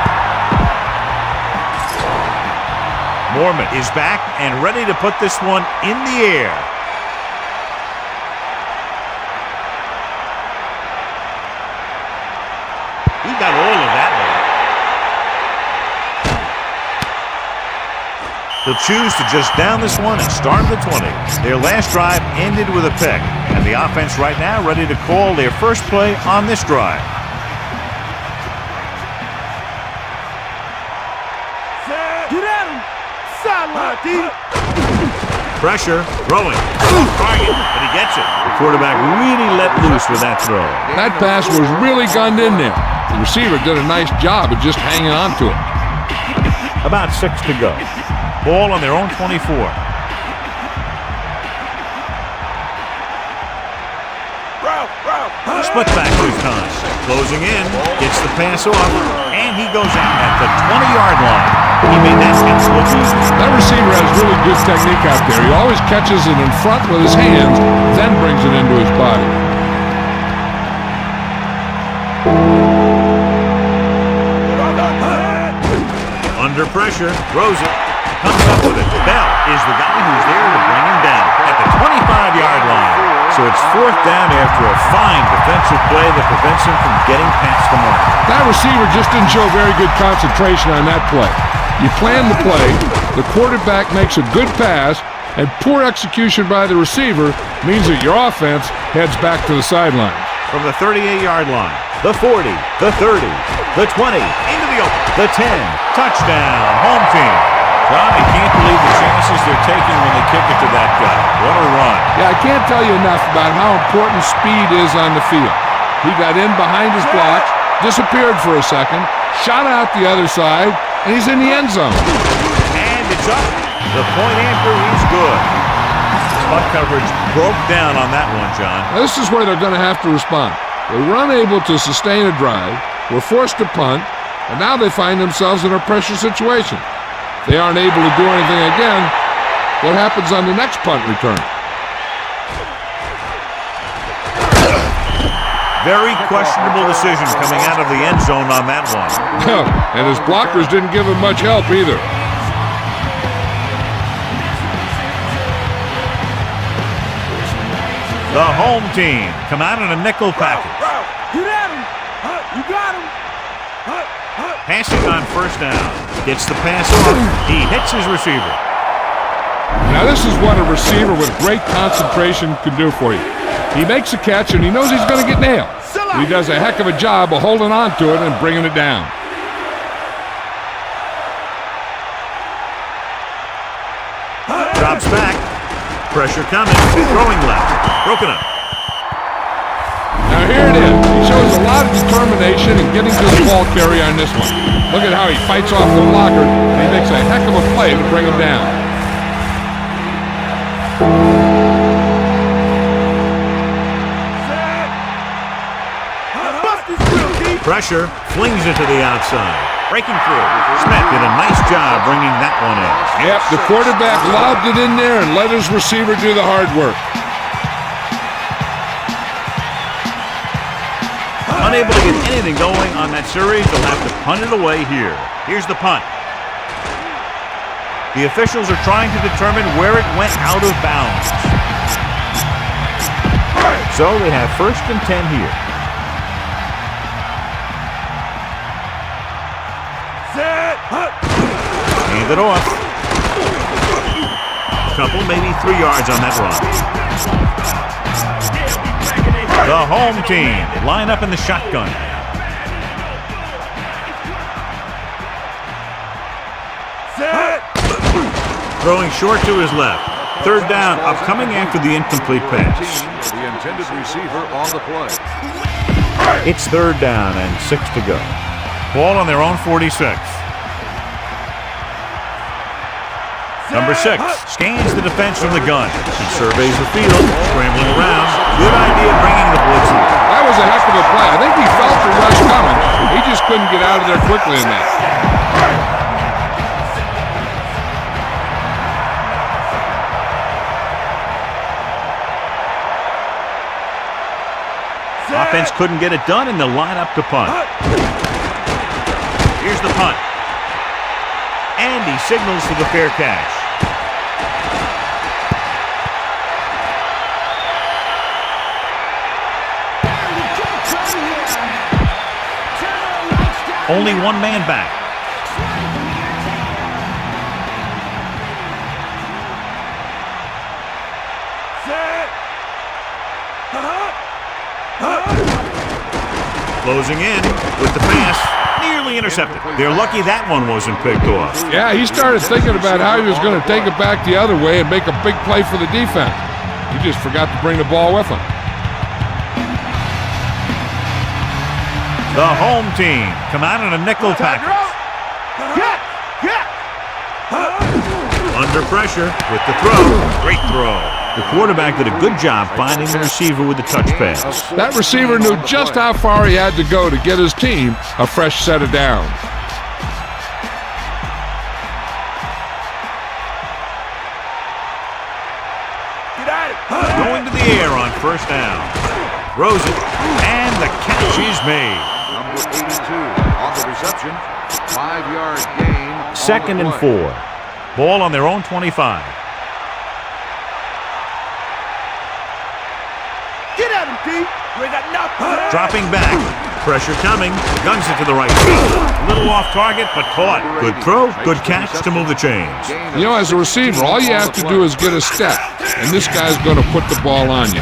Mormon is back and ready to put this one in the air. He got all of that one. They'll choose to just down this one and start at the 20. Their last drive ended with a pick, and the offense right now ready to call their first play on this drive. Get at him. Sideline, D. Pressure, throwing. Target, but he gets it. The quarterback really let loose with that throw. That pass was really gunned in there. The receiver did a nice job of just hanging on to it. About 6 to go. Ball on their own 24. Split back 2 times. Closing in, gets the pass off, and he goes out at the 20-yard line. He made that catch look easy. That receiver has really good technique out there. He always catches it in front with his hands, then brings it into his body. Under pressure, throws it, comes up with it. Bell is the guy who's there to bring him down at the 25-yard line. So it's 4th down after a fine defensive play that prevents him from getting past the mark. That receiver just didn't show very good concentration on that play. You plan the play, the quarterback makes a good pass, and poor execution by the receiver means that your offense heads back to the sidelines. from the 38-yard line. The 40, the 30, the 20, into the open, the 10, touchdown, home team. John, I can't believe the chances they're taking when they kick it to that guy. What a run. Yeah, I can't tell you enough about how important speed is on the field. He got in behind his blocks, disappeared for a second, shot out the other side, and he's in the end zone. And it's up. The point after is good. Punt coverage broke down on that one, John. Now, this is where they're going to have to respond. They were unable to sustain a drive, were forced to punt, and now they find themselves in a pressure situation. If they aren't able to do anything again, what happens on the next punt return? Very questionable decision coming out of the end zone on that one. And his blockers didn't give him much help either. The home team come out in a nickel package. Get at him. You got him. Passing on first down. Gets the pass off. He hits his receiver. Now this is what a receiver with great concentration can do for you. He makes a catch and he knows he's going to get nailed. He does a heck of a job of holding on to it and bringing it down. Drops back. Pressure coming. Throwing left. Broken up. Now here it is. He shows a lot of determination in getting to the ball carrier on this one. Look at how he fights off the blocker, and he makes a heck of a play to bring him down. Pressure. Flings it to the outside. Breaking through. Smith did a nice job bringing that one in. Yep, the quarterback lobbed it in there and let his receiver do the hard work. Unable to get anything going on that series, they'll have to punt it away here. Here's the punt. The officials are trying to determine where it went out of bounds. So they have 1st and 10 here. Hand it off. A couple, maybe 3 yards on that run. The home team line up in the shotgun. Throwing short to his left. 3rd down, upcoming after the incomplete pass. The intended receiver on the play. It's 3rd down and 6 to go. Ball on their own 46. Number 6 scans the defense from the gun. He surveys the field, scrambling around. Good idea bringing the blitz in. That was a heck of a play. I think he felt the rush coming. He just couldn't get out of there quickly in that. Offense couldn't get it done, and they'll line up to punt. Here's the punt. And he signals for the fair catch. Only one man back. Closing in with the pass. Nearly intercepted. They're lucky that one wasn't picked off. Yeah, he started thinking about how he was going to take it back the other way and make a big play for the defense. He just forgot to bring the ball with him. The home team come out in a nickel package. Under pressure with the throw. Great throw. The quarterback did a good job finding the receiver with the touch pass. That receiver knew just how far he had to go to get his team a fresh set of downs. Going to the air on 1st down. Throws it, and the catch is made. Number 82 on the reception. 5-yard gain. 2nd and 4. Ball on their own 25. Get at him, D. We got nothing. Dropping back. Pressure coming. Guns it to the right. A little off target, but caught. Good throw, good catch to move the chains. You know, as a receiver, all you have to do is get a step, and this guy's going to put the ball on you.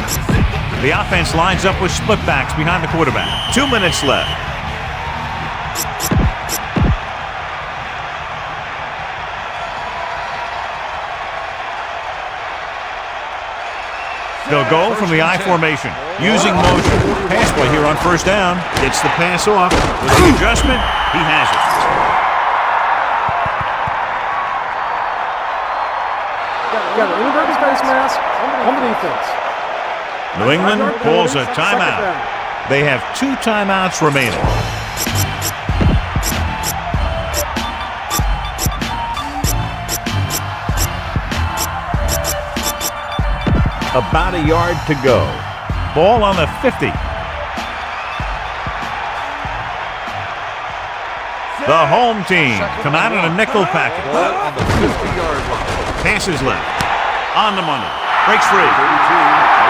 The offense lines up with split backs behind the quarterback. 2 minutes left. They'll go from the I formation, using motion. Pass play here on first down. Gets the pass off. With the adjustment, he has it. Got an inverted face mask on the defense. New England pulls a timeout. They have 2 timeouts remaining. About a yard to go. Ball on the 50. The home team come out in a nickel package. Ball on the 50-yard line. Passes left. On the money. Breaks free.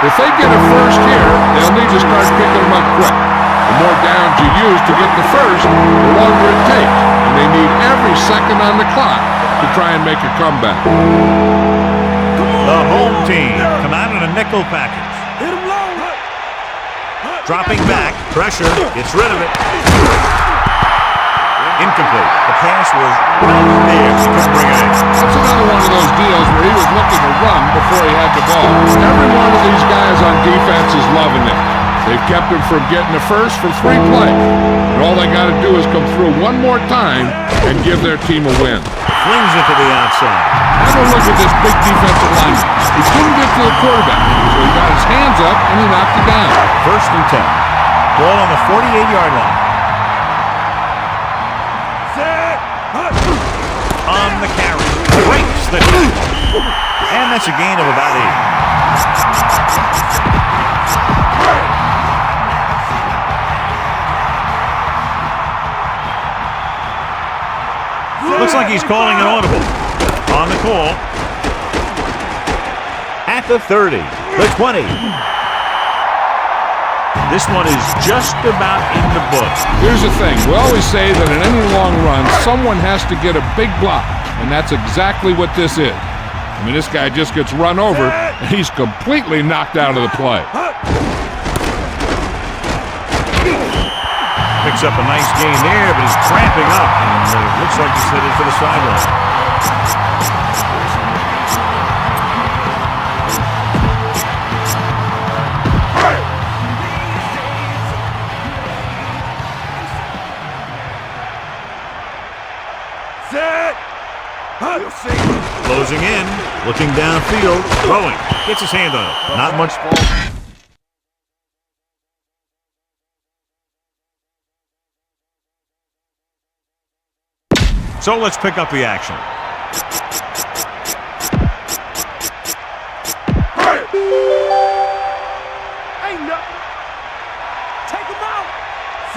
If they get a first here, they'll need to start picking them up quick. The more downs you use to get the first, the longer it takes. And they need every second on the clock to try and make a comeback. The home team come out in a nickel package. Dropping back. Pressure. Gets rid of it. Incomplete. The pass was right there. He couldn't bring it in. That's another one of those deals where he was looking to run before he had the ball. Every one of these guys on defense is loving it. They've kept him from getting a first for 3 plays. And all they got to do is come through one more time and give their team a win. Flings it to the outside. Have a look at this big defensive lineman. He couldn't get to the quarterback, so he got his hands up and he knocked it down. First and 10. Ball on the 48-yard line. On the carry. Breaks the tackle. And that's a gain of about 8. Looks like he's calling an audible. On the call. At the 30. The 20. This one is just about in the books. Here's the thing. We always say that in any long run, someone has to get a big block. And that's exactly what this is. I mean, this guy just gets run over, and he's completely knocked out of the play. Picks up a nice gain there, but he's cramping up. And it looks like he's headed for the sideline. Closing in, looking downfield, throwing, gets his hand on it. Not much ball. So let's pick up the action.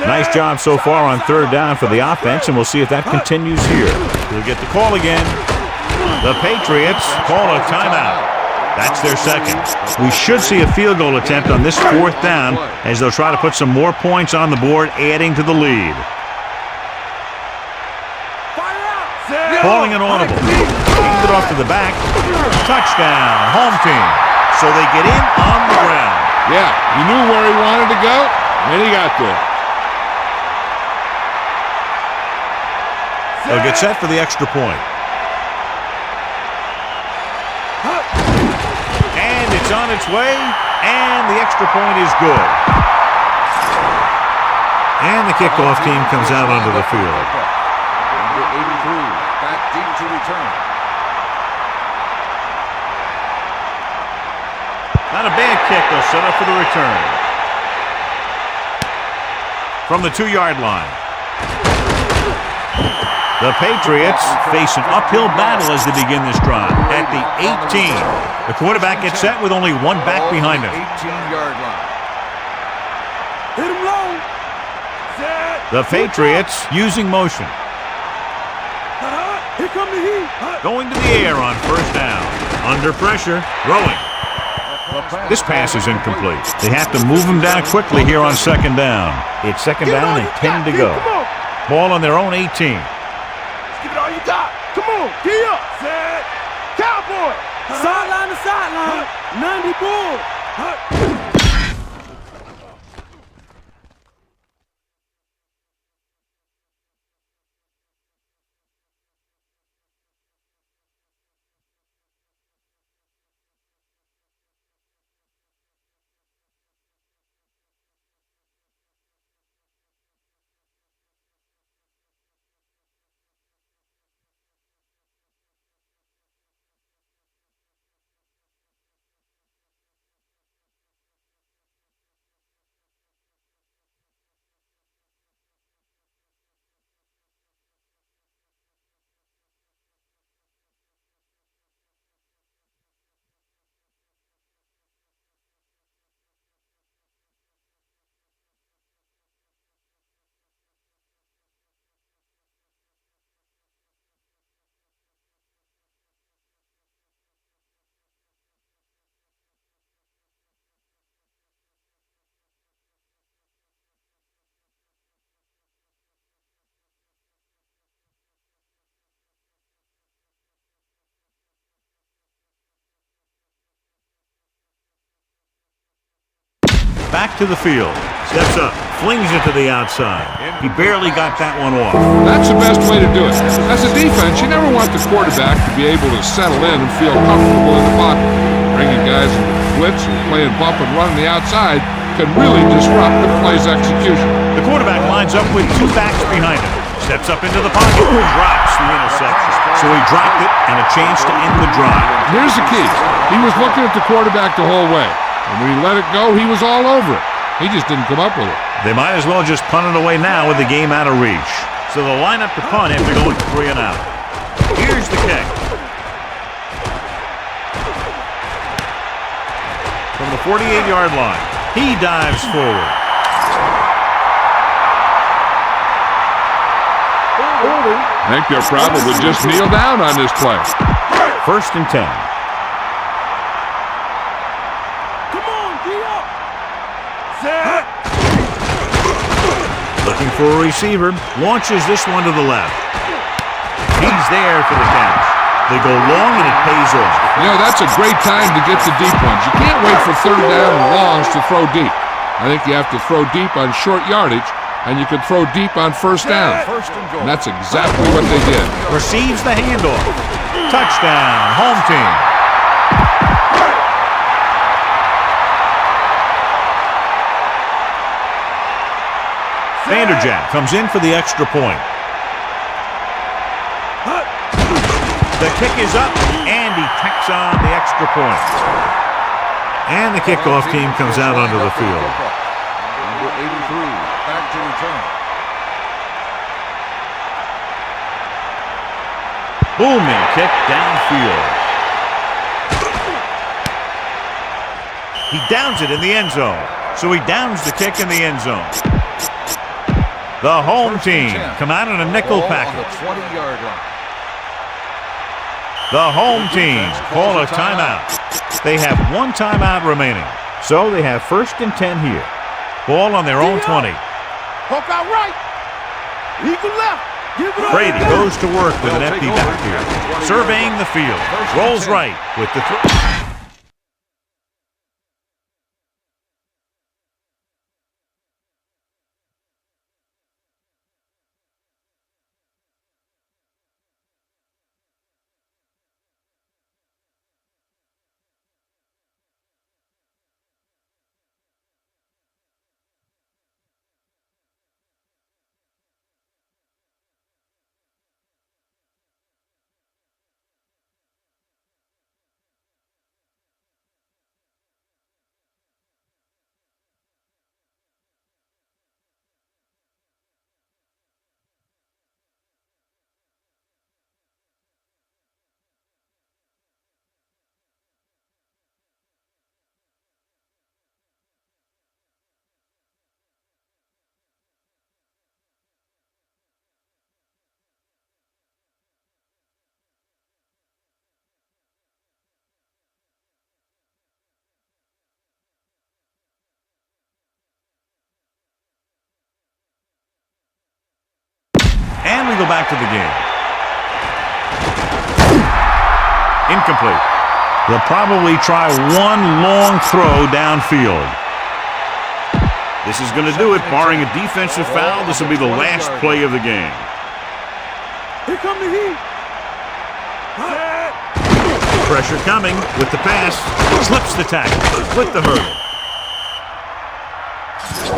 Nice job so far on third down for the offense, and we'll see if that continues here. We'll get the call again. The Patriots call a timeout. That's their second. We should see a field goal attempt on this fourth down as they'll try to put some more points on the board, adding to the lead. Calling an audible. Hand it off to the back. Touchdown, home team. So they get in on the ground. Yeah, he knew where he wanted to go, and he got there. They'll get set for the extra point. And it's on its way, and the extra point is good. And the kickoff team comes out onto the field. Number 83, back deep to return. Not a bad kick. They'll set up for the return. From the 2-yard line. The Patriots face an uphill battle as they begin this drive. At the 18, the quarterback gets set with only one back behind him. 18-yard line. Hit him low. The Patriots using motion. Here come the heat. Going to the air on first down. Under pressure, throwing. This pass is incomplete. They have to move him down quickly here on second down. It's second down and 10 to go. Ball on their own 18. Give it all you got. Come on, gee up. Set. Cowboy. Sideline to sideline. 90 bull. back to the field. Steps up, flings it to the outside. He barely got that one off. That's the best way to do it. As a defense, you never want the quarterback to be able to settle in and feel comfortable in the pocket. Bringing guys in blitz and playing bump and run on the outside can really disrupt the play's execution. The quarterback lines up with two backs behind him. Steps up into the pocket, drops the interception. So he dropped it and a chance to end the drive. Here's the key. He was looking at the quarterback the whole way. And when he let it go, he was all over it. He just didn't come up with it. They might as well just punt it away now with the game out of reach. So they'll line up to punt after going 3 and out. Here's the kick. From the 48-yard line, he dives forward. I think they'll probably just kneel down on this play. 1st and 10. Come on, D up. Looking for a receiver, launches this one to the left. He's there for the catch. They go long and it pays off. You know, that's a great time to get the deep ones. You can't wait for 3rd down and longs to throw deep. I think you have to throw deep on short yardage, and you can throw deep on 1st down. And that's exactly what they did. Receives the handoff. Touchdown, home team. Vanderjagt comes in for the extra point. The kick is up, and he tacks on the extra point. And the kickoff team comes out onto the field. Number 83, back to return. Booming kick downfield. He downs it in the end zone. So he downs the kick in the end zone. The home team come out in a nickel package. On the 20-yard line. The home team call a timeout. They have 1 timeout remaining. So they have 1st and 10 here. Ball on their own 20. Hook out right. Eagle left. Give it up. Brady goes to work with an empty backfield. Surveying the field. Rolls right with the throw. And we go back to the game. Incomplete. They'll probably try one long throw downfield. This is going to do it, barring a defensive foul. This will be the last play of the game. Here come the heat. Pressure coming with the pass. Slips the tackle with the hurdle.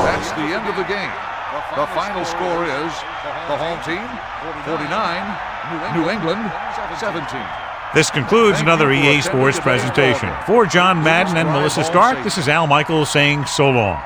That's the end of the game. The final score is the home team 49, New England 17. This concludes another EA Sports presentation. For John Madden and Melissa Stark, this is Al Michaels saying so long.